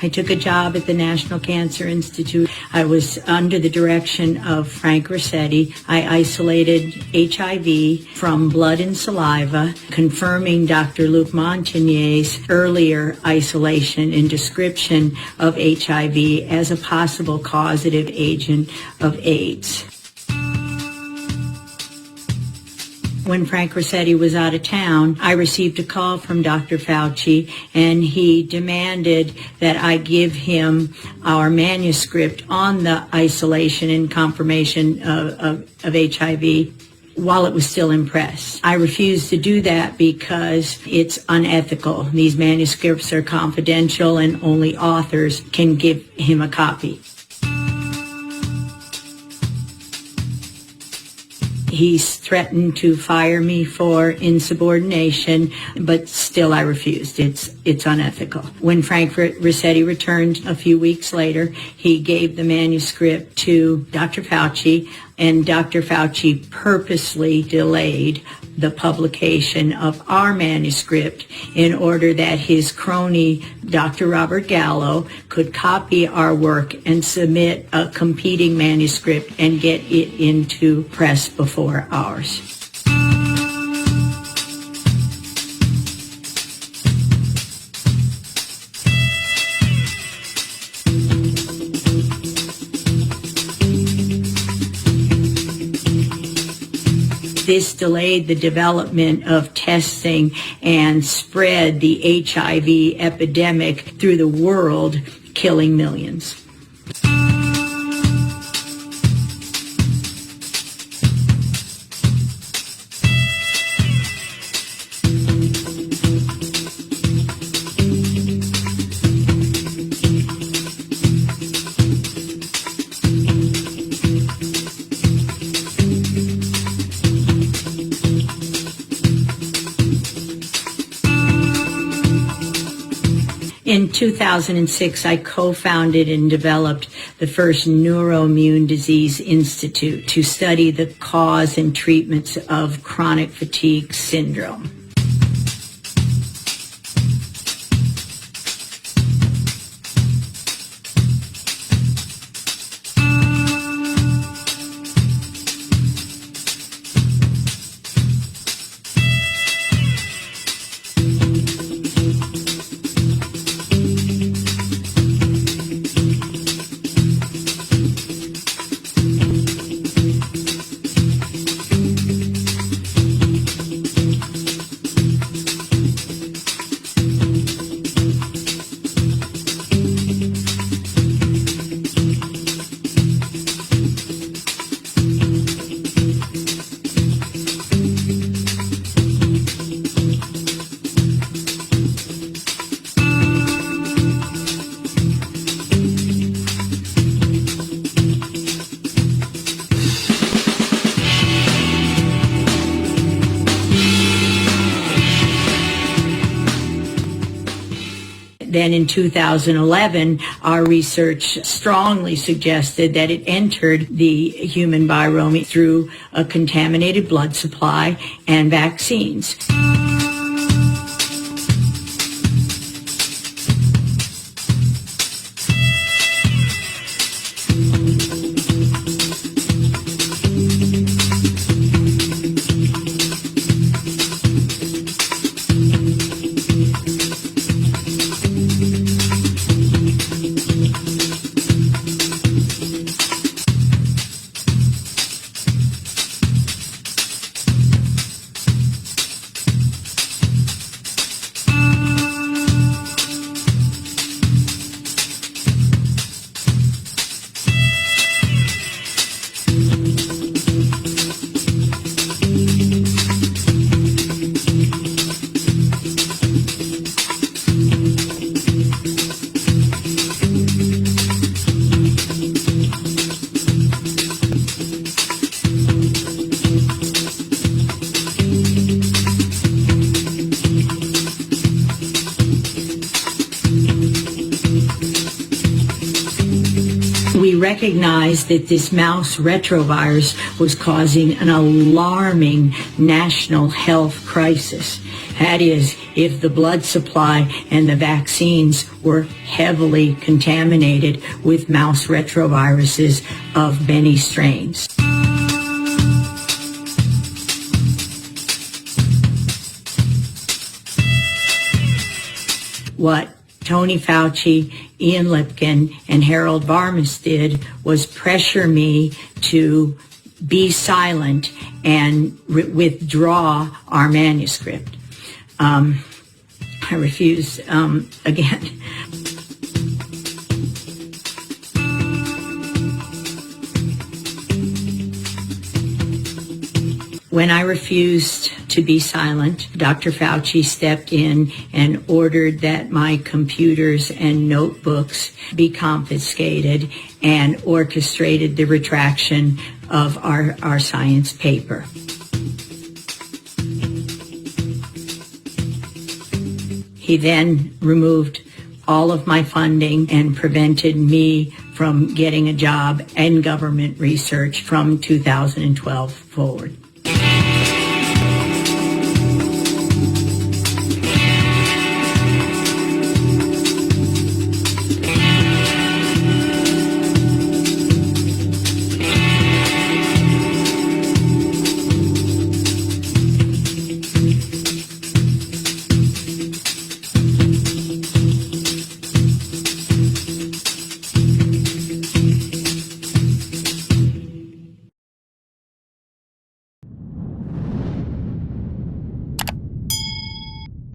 I took a job at the National Cancer Institute. I was under the direction of Frank Rossetti. I isolated HIV from blood and saliva, confirming Dr. Luc Montagnier's earlier isolation and description of HIV as a possible causative agent of AIDS. When Frank Rossetti was out of town, I received a call from Dr. Fauci, and he demanded that I give him our manuscript on the isolation and confirmation of HIV while it was still in press. I refused to do that because it's unethical. These manuscripts are confidential and only authors can give him a copy. He's threatened to fire me for insubordination, but still I refused. It's unethical. When Frank Rossetti returned a few weeks later, he gave the manuscript to Dr. Fauci, and Dr. Fauci purposely delayed the publication of our manuscript in order that his crony, Dr. Robert Gallo, could copy our work and submit a competing manuscript and get it into press before ours. This delayed the development of testing and spread the HIV epidemic through the world, killing millions. In 2006, I co-founded and developed the first Neuroimmune Disease Institute to study the cause and treatments of chronic fatigue syndrome. Then in 2011, our research strongly suggested that it entered the human virome through a contaminated blood supply and vaccines. We recognized that this mouse retrovirus was causing an alarming national health crisis. That is, if the blood supply and the vaccines were heavily contaminated with mouse retroviruses of many strains. What Tony Fauci, Ian Lipkin, and Harold Varmus did was pressure me to be silent and withdraw our manuscript. I refused again. When I refused to be silent, Dr. Fauci stepped in and ordered that my computers and notebooks be confiscated and orchestrated the retraction of our science paper. He then removed all of my funding and prevented me from getting a job in government research from 2012 forward.